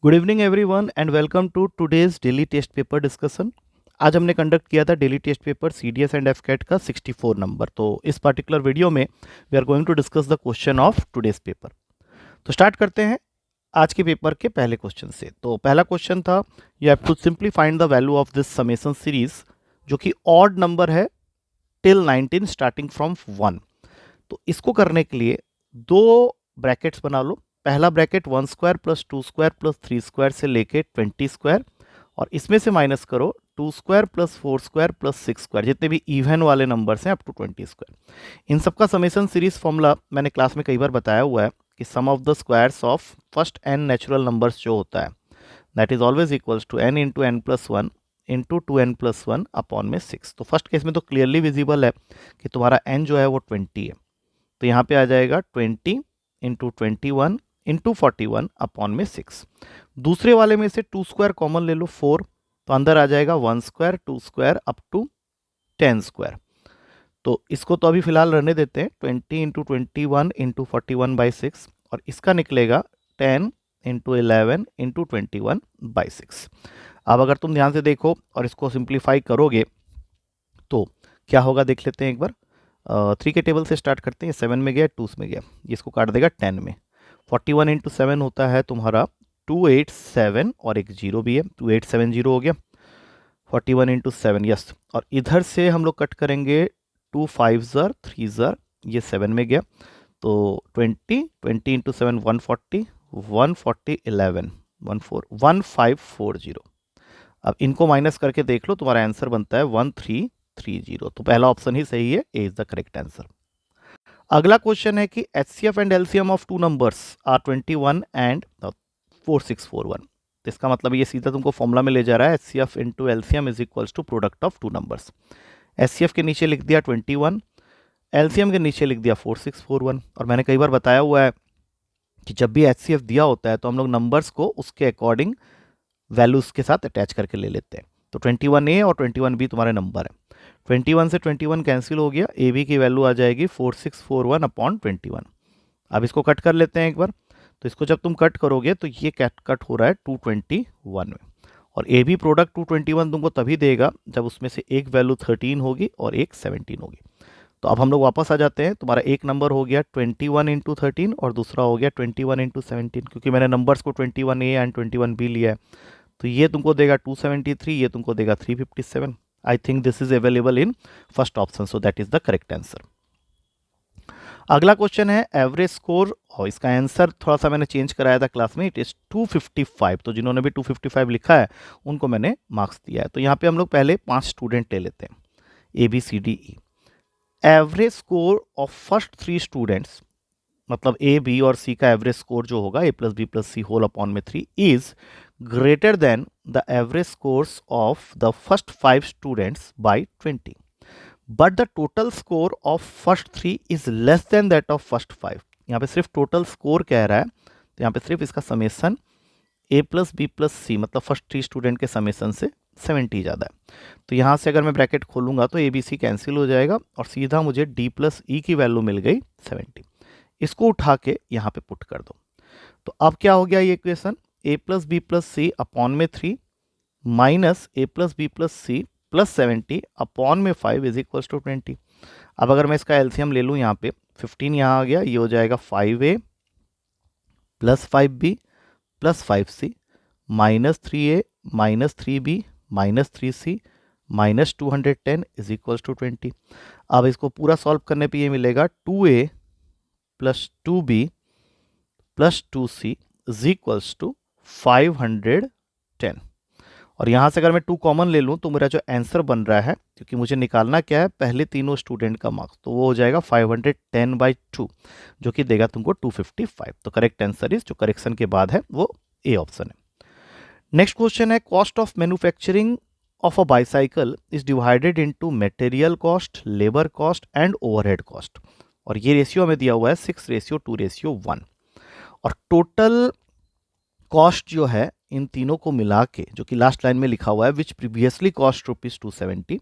Good evening everyone and welcome to today's daily test paper discussion. आज हमने conduct किया था daily test paper CDS and AFCAT का 64 number. तो इस पर्टिकुलर वीडियो में we are going to discuss the question of today's paper. तो start करते हैं आज के पेपर के पहले क्वेश्चन से। तो पहला क्वेश्चन था, you have to simply find the value of this summation series जो कि ऑड नंबर है टिल 19 स्टार्टिंग फ्रॉम 1। तो इसको करने के लिए दो ब्रैकेट्स बना लो। पहला bracket 1 square plus 2 square plus 3 square से लेके 20 स्क्वायर, और इसमें से माइनस करो 2 square plus 4 square plus 6 square, जितने भी इवन वाले नंबर्स हैं अप टू 20 स्क्वायर। इन सबका समेशन सीरीज फॉर्मूला मैंने क्लास में कई बार बताया हुआ है कि sum of the squares of first n natural numbers जो होता है that is always equals to n into n plus one into 2n+1 upon में 6। तो फर्स्ट केस में तो क्लियरली विजिबल है कि तुम्हारा n जो है वो 20 है, तो यहाँ पे आ जाएगा 20 इंटू 21 इंटू 41 अपॉन में 6। दूसरे वाले में से 2 स्क्वायर कॉमन ले लो 4, तो अंदर आ जाएगा 1 square 2 square up to 10 square. तो इसको तो अभी फिलहाल रहने देते हैं, 20 इंटू 21 इंटू 41/6, और इसका निकलेगा 10 इंटू 11 इंटू 21/6। अब अगर तुम ध्यान से देखो और इसको सिंप्लीफाई करोगे तो क्या होगा देख लेते हैं एक बार। 3 के टेबल से स्टार्ट करते हैं। 7 में गया 2 में गया, ये इसको काट देगा 10 में। 41 इंटू 7 होता है तुम्हारा 287, और एक जीरो भी है, 2870 हो गया। 41 इंटू 7 यस, और इधर से हम लोग कट करेंगे 2 5 ज़र 3 ज़र, ये 7 में गया, तो 20 इंटू 7 140 140 11 1540। अब इनको माइनस करके देख लो, तुम्हारा आंसर बनता है 1330। तो पहला ऑप्शन ही सही है, A is the correct answer. अगला क्वेश्चन है कि HCF and LCM of two numbers are 21 and 4641। तो इसका मतलब ये सीधा तुमको फॉर्मूला में ले जा रहा है, HCF into LCM is equals to product of two numbers. HCF के नीचे लिख दिया 21, एलसीएम के नीचे लिख दिया 4641। और मैंने कई बार बताया हुआ है कि जब भी एचसीएफ दिया होता है तो हम लोग नंबर्स को उसके अकॉर्डिंग वैल्यूज के साथ अटैच करके ले लेते हैं। तो 21A और 21B तुम्हारे नंबर है। 21 से 21 कैंसिल हो गया, ए बी की वैल्यू आ जाएगी 4641 अपॉन 21। अब इसको कट कर लेते हैं एक बार। तो इसको जब तुम कट करोगे तो ये कट हो रहा है 221 में, और ए बी प्रोडक्ट 221 तुमको तभी देगा जब उसमें से एक वैल्यू 13 होगी और एक 17 होगी। तो अब हम लोग वापस आ जाते हैं। तुम्हारा एक नंबर हो गया 21 इंटू 13 और दूसरा हो गया 21 इंटू 17, क्योंकि मैंने नंबर्स को 21A एंड 21B लिया है। तो ये तुमको देगा 273, ये तुमको देगा 357। I think this is available in first option, so that is the correct answer. अगला क्वेश्चन है एवरेज स्कोर, और इसका आंसर थोड़ा सा मैंने चेंज कराया था क्लास में, इट इज 255। तो जिन्होंने भी 255 लिखा है उनको मैंने मार्क्स दिया है। तो यहाँ पे हम लोग पहले 5 स्टूडेंट ले लेते हैं, ABCDE। Average score of first 3 students, मतलब ए बी और सी का एवरेज स्कोर जो होगा A+B+C होल अपॉन में 3 is greater than the average scores of the first 5 students by 20, but the total score of first 3 is less than that of first 5। यहाँ पे सिर्फ total score कह रहा है, तो यहाँ पे सिर्फ इसका समेसन A+B+C मतलब फर्स्ट 3 स्टूडेंट के समेसन से 70 ज़्यादा है। तो यहाँ से अगर मैं ब्रैकेट खोलूँगा तो ABC कैंसिल हो जाएगा और सीधा मुझे D+E की वैल्यू मिल गई 70। इसको उठा के यहाँ पे पुट कर दो। तो अब क्या हो गया ये इक्वेशन, A+B+C अपॉन में 3 माइनस A+B+C प्लस 70 अपॉन में 5 इज इक्वल्स टू 20। अब अगर मैं इसका एलसीएम ले लूँ, यहाँ पे 15 यहाँ आ गया, ये हो जाएगा 5A plus 5B plus 5C minus 3A minus 3B minus 3C minus 210 is equals to 20। अब इसको पूरा सॉल्व करने पे ये मिलेगा 2A plus 2B plus 2C is equals to 510। और यहाँ से अगर मैं 2 कॉमन ले लूँ तो मेरा जो आंसर बन रहा है, क्योंकि मुझे निकालना क्या है पहले तीनों स्टूडेंट का मार्क्स, तो वो हो जाएगा 510/2 जो कि देगा तुमको 255। तो करेक्ट आंसर इज, जो करेक्शन के बाद है वो ए ऑप्शन है। नेक्स्ट क्वेश्चन है cost of manufacturing of a bicycle is divided into material cost, labour cost and overhead cost. और ये रेशियो हमें दिया हुआ है 6:2:1। और टोटल कॉस्ट जो है इन तीनों को मिला के, जो कि लास्ट लाइन में लिखा हुआ है विच प्रीवियसली कॉस्ट ₹270,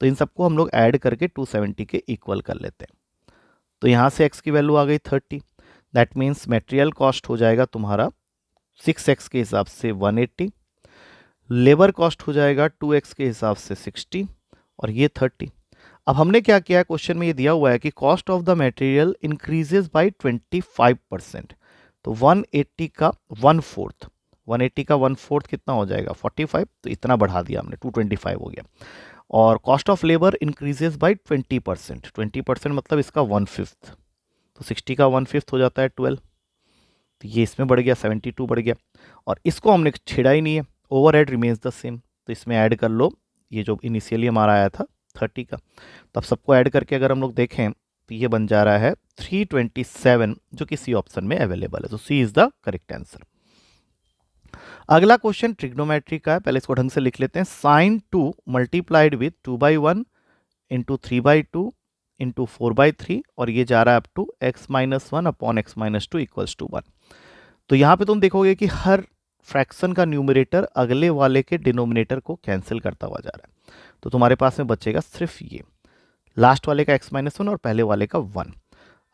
तो इन सबको हम लोग ऐड करके 270 के इक्वल कर लेते हैं। तो यहाँ से x की वैल्यू आ गई 30, दैट मीन्स मटेरियल कॉस्ट हो जाएगा तुम्हारा 6x के हिसाब से 180, लेबर कॉस्ट हो जाएगा 2x के हिसाब से 60 और ये 30। अब हमने क्या किया है, क्वेश्चन में ये दिया हुआ है कि cost of the material increases by 25%, तो 180 का 1/4, 180 का 1/4 कितना हो जाएगा 45, तो इतना बढ़ा दिया हमने 225 हो गया। और cost of labour increases by 20%, 20% मतलब इसका 1/5, तो 60 का 1/5 हो जाता है 12, तो ये इसमें बढ़ गया 72 बढ़ गया। और इसको हमने छेड़ा ही नहीं है, ओवरहेड रिमेन्स द सेम, तो इसमें ऐड कर लो ये जो इनिशियली हमारा आया था 30 का, तो अब सबको ऐड करके अगर हम लोग देखें तो ये बन जा रहा है 327, जो कि सी ऑप्शन में अवेलेबल है, तो C is the correct answer. अगला क्वेश्चन ट्रिग्नोमेट्री का है, पहले इसको ढंग से लिख लेते हैं। Sine 2 multiplied with 2/1 into 3/2 into 4/3 और ये जा रहा है up to x-1 upon x-2 equals to 1। तो यहाँ पे तुम देखोगे कि हर फ्रैक्शन का न्यूमरेटर अगले वाले के डिनोमिनेटर को कैंसिल करता हुआ जा रहा है, तो तुम्हारे पास में बचेगा सिर्फ ये लास्ट वाले का x-1 और पहले वाले का 1।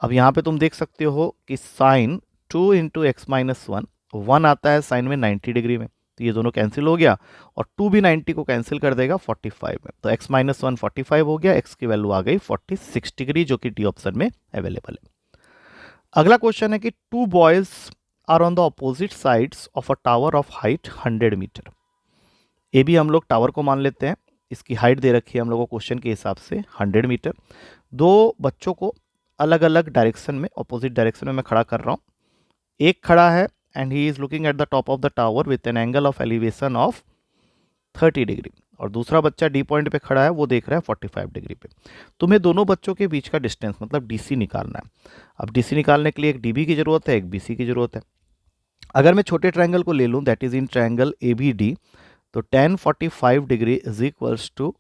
अब यहाँ पे तुम देख सकते हो कि साइन 2 इंटू x-1, 1 आता है साइन में 90 डिग्री में, तो ये दोनों कैंसिल हो गया और 2 भी 90 को कैंसिल कर देगा 45 में, तो x-1 45 हो गया, x की वैल्यू आ गई 46 डिग्री, जो कि डी ऑप्शन में अवेलेबल है। अगला क्वेश्चन है कि 2 boys are on the opposite sides of a tower of height 100 metre. ये भी हम लोग टावर को मान लेते हैं, इसकी हाइट दे रखी है हम लोगों को क्वेश्चन के हिसाब से 100 मीटर। दो बच्चों को अलग अलग डायरेक्शन में, अपोजिट डायरेक्शन में मैं खड़ा कर रहा हूँ। एक खड़ा है and he is looking at the top of the tower with an angle of elevation of 30 degree, और दूसरा बच्चा डी पॉइंट पे खड़ा है, वो देख रहा है 45 डिग्री पे। तुम्हें दोनों बच्चों के बीच का डिस्टेंस मतलब डीसी निकालना है। अब डीसी निकालने के लिए एक डीबी की जरूरत है, एक बीसी की जरूरत है। अगर मैं छोटे ट्रायंगल को ले लूँ, that is in triangle ABD, तो tan 45 degree is equals to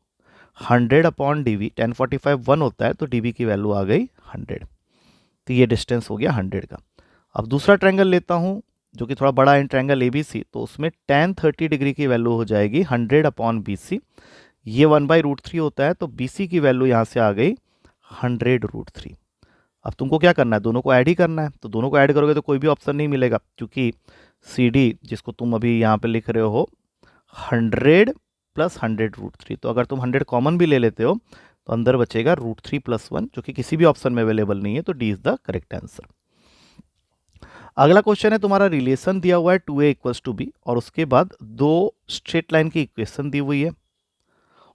100 upon DB। tan 45 1 होता है, तो DB की वैल्यू आ गई 100, तो ये डिस्टेंस हो गया 100 का। अब दूसरा ट्रायंगल लेता हूँ जो कि थोड़ा बड़ा है, ट्रायंगल ABC, तो उसमें tan 30 डिग्री की वैल्यू हो जाएगी 100 अपॉन BC, ये 1/√3 होता है, तो BC की वैल्यू यहाँ से आ गई 100√3। अब तुमको क्या करना है, दोनों को ऐड ही करना है, तो दोनों को ऐड करोगे तो कोई भी ऑप्शन नहीं मिलेगा, क्योंकि CD जिसको तुम अभी यहाँ पे लिख रहे हो 100 प्लस 100√3, तो अगर तुम 100 कॉमन भी ले लेते हो तो अंदर बचेगा √3 + 1, जो कि किसी भी ऑप्शन में अवेलेबल नहीं है, तो D is the correct answer. अगला क्वेश्चन है, तुम्हारा रिलेशन दिया हुआ है 2a = b और उसके बाद दो स्ट्रेट लाइन की इक्वेशन दी हुई है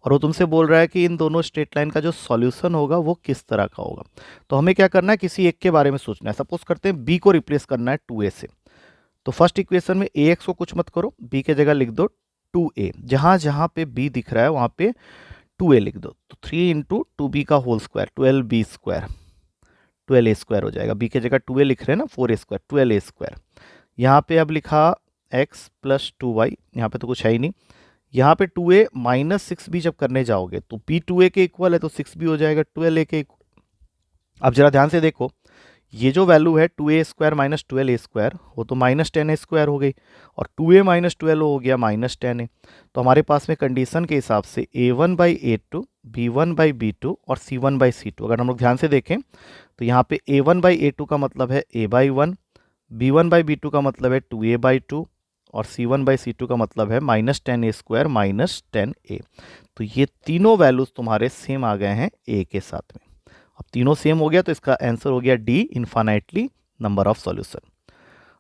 और वो तुमसे बोल रहा है कि इन दोनों स्ट्रेट लाइन का जो सॉल्यूशन होगा वो किस तरह का होगा। तो हमें क्या करना है, किसी एक के बारे में सोचना है। सपोज करते हैं b को रिप्लेस करना है 2a से, तो फर्स्ट इक्वेशन में ax को कुछ मत करो, b के जगह लिख दो 2a, जहां जहां पे b दिख रहा है वहां पे 2a लिख दो, तो 3 × 2b का होल स्क्वायर 12b², 12a² हो जाएगा। b के जगह 2a लिख रहे हैं ना, 4a², 12a²। यहाँ पे अब लिखा x + 2y, यहाँ पे तो कुछ है ही नहीं। यहाँ पे 2a - 6b जब करने जाओगे तो b 2a के इक्वल है, तो 6b हो जाएगा 12a के इक्वल। अब जरा ध्यान से देखो, ये जो वैल्यू है 2a² - 12a², वो तो -10a² हो गई और 2a - 12 हो गया -10a। तो हमारे पास में कंडीशन के हिसाब से a1/a2, b1/b2 और c1/c2, अगर हम लोग ध्यान से देखें तो यहाँ पे a1/a2 का मतलब है a/1, b1/b2 का मतलब है 2a/2 और c1/c2 का मतलब है -10a² - 10a। तो ये तीनों वैल्यूज तुम्हारे सेम आ गए हैं a के साथ में। अब तीनों सेम हो गया तो इसका आंसर हो गया D, infinitely number of solution.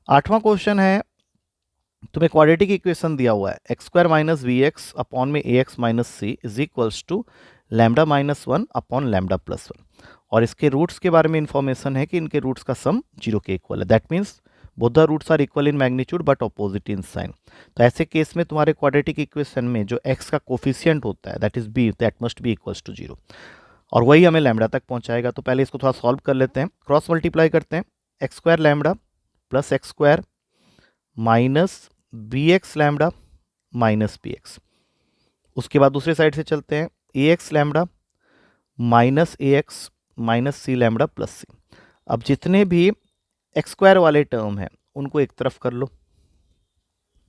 आठवां क्वेश्चन है, तुम्हें क्वाड्रेटिक इक्वेशन दिया हुआ है x² - bx अपॉन में ax - c is equals to lambda -1 upon lambda +1, और इसके रूट्स के बारे में इंफॉर्मेशन है कि इनके रूट्स का सम 0 के इक्वल है। That means both the roots are equal in magnitude but opposite in sign. तो ऐसे केस में तुम्हारे क्वाड्रेटिक इक्वेशन में जो x का कोफिशिएंट होता है that is b, that must be equals to 0, और वही हमें लैम्डा तक पहुंचाएगा। तो पहले इसको थोड़ा सॉल्व कर लेते हैं, क्रॉस मल्टीप्लाई करते हैं, x² lambda plus x² minus bx lambda minus bx। उसके बाद दूसरे साइड से चलते हैं, ax lambda minus ax minus c lambda plus c। अब जितने भी x² वाले टर्म हैं उनको एक तरफ कर लो,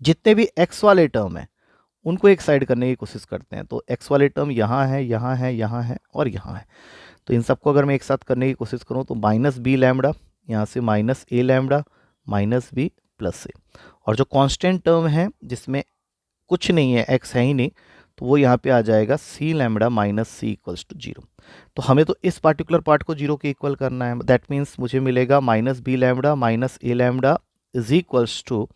जितने भी x वाले टर्म हैं उनको एक साइड करने की कोशिश करते हैं। तो x वाले टर्म यहाँ है, यहाँ है, यहाँ है और यहाँ है, तो इन सबको अगर मैं एक साथ करने की कोशिश करूँ तो -b लैम्डा, यहाँ से -a lambda minus b plus a, और जो कांस्टेंट टर्म है जिसमें कुछ नहीं है, x है ही नहीं, तो वो यहाँ पे आ जाएगा C lambda minus C equals to zero. तो हमें तो इस पार्टिकुलर पार्ट को जीरो के इक्वल करना है, दैट मीन्स मुझे मिलेगा minus B lambda minus A lambda is equals to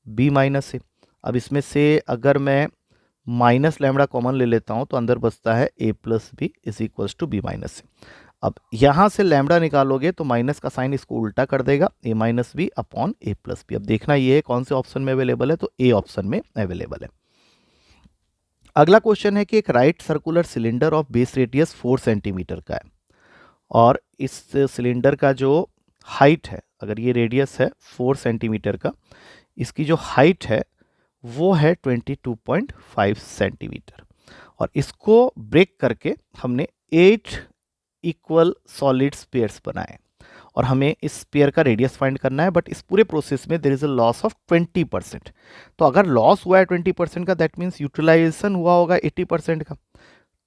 B minus A. अब इसमें से अगर मैं माइनस लैम्बडा कॉमन ले लेता हूँ तो अंदर बचता है A plus B is equals to B minus A. अब यहाँ से लैम्बडा निकालोगे तो माइनस का साइन इसको उल्टा कर देगा, ए माइनस बी अपॉन ए प्लस बी। अब देखना ये है कौन से ऑप्शन में अवेलेबल है, तो ए ऑप्शन में अवेलेबल है। अगला क्वेश्चन है कि एक right circular cylinder of base radius 4 centimetre का है और इस सिलेंडर का जो हाइट है, अगर ये रेडियस है 4 सेंटीमीटर का, इसकी जो हाइट है वो है 22.5 सेंटीमीटर और इसको ब्रेक करके हमने 8 इक्वल सॉलिड स्पेयर्स बनाए और हमें इस स्पेयर का रेडियस फाइंड करना है। बट इस पूरे प्रोसेस में there is a loss of 20%। तो अगर लॉस हुआ है 20% का, दैट मीन्स यूटिलाइजेशन हुआ होगा 80% का।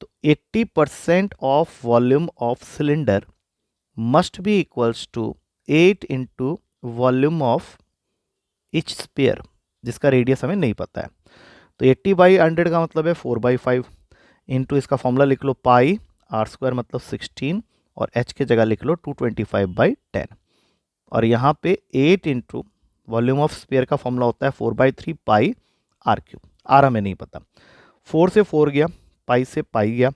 तो 80% of volume of cylinder must be equals to 8 into volume of each sphere, जिसका रेडियस हमें नहीं पता है। तो 80/100 का मतलब है 4/5 इंटू इसका फॉर्मूला लिख लो पाई आर स्क्वायर मतलब 16 और h की जगह लिख लो 225/10 और यहाँ पे 8 इंटू वॉल्यूम ऑफ स्पेयर का फॉर्मूला होता है 4/3 पाई आर क्यूब। आर हमें नहीं पता, 4 से 4 गया, पाई से पाई गया,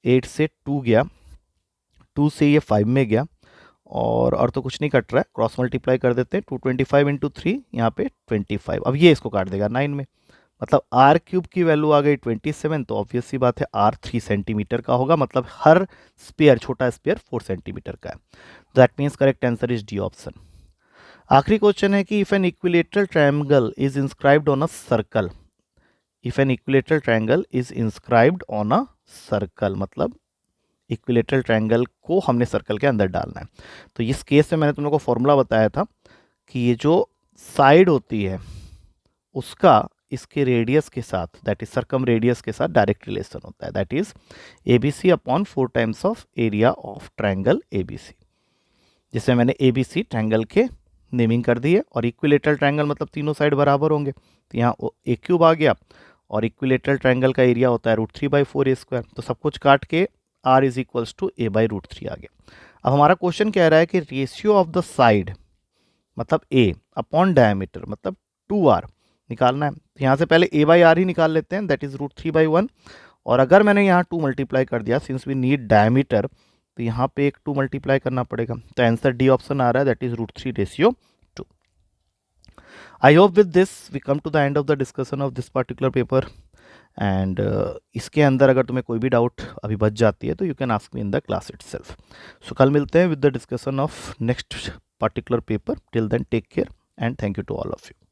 8 से 2 गया, 2 से ये 5 में गया और तो कुछ नहीं कट रहा है, क्रॉस मल्टीप्लाई कर देते हैं। 225 इंटू 3 यहाँ पे 25। अब ये इसको काट देगा 9 में, मतलब आर क्यूब की वैल्यू आ गई 27। तो ऑब्वियस सी बात है आर 3 सेंटीमीटर का होगा, मतलब हर स्पेयर छोटा स्पेयर 4 सेंटीमीटर का है। That means correct answer is D option. आखिरी क्वेश्चन है कि if an equilateral triangle is inscribed on a circle, if an equilateral triangle is inscribed on a circle, मतलब इक्विलेटरल ट्रायंगल को हमने circle के अंदर डालना है। तो इस केस में मैंने तुम लोग को फॉर्मूला बताया था कि ये जो साइड होती है उसका इसके रेडियस के साथ, दैट इज सर्कम रेडियस के साथ डायरेक्ट रिलेशन होता है, that is ABC upon 4 times of area of triangle ABC, जिसमें मैंने ABC ट्रायंगल के नेमिंग कर दी है। और इक्विलेटरल ट्रायंगल मतलब तीनों साइड बराबर होंगे, तो यहाँ ए क्यूब आ गया और इक्विलेटरल ट्रायंगल का एरिया होता है √3/4 ए स्क्वायर, तो सब कुछ काट के r is equals to a/√3 आ गया। अब हमारा क्वेश्चन कह रहा है कि रेशियो ऑफ द साइड मतलब a अपॉन डायमीटर मतलब 2r निकालना है। तो यहाँ से पहले a/r ही निकाल लेते हैं, दैट इज √3/1 और अगर मैंने यहाँ 2 मल्टीप्लाई कर दिया सिंस वी नीड डायमीटर, तो यहाँ पे एक 2 मल्टीप्लाई करना पड़ेगा। तो आंसर डी ऑप्शन आ रहा है, that is √3/2। I hope with this we come to the end of the discussion of this particular paper and इसके अंदर अगर तुम्हें कोई भी डाउट अभी बच जाती है तो you can ask me in the class itself. So कल मिलते हैं with the discussion of next particular paper. Till then take care and thank you to all of you.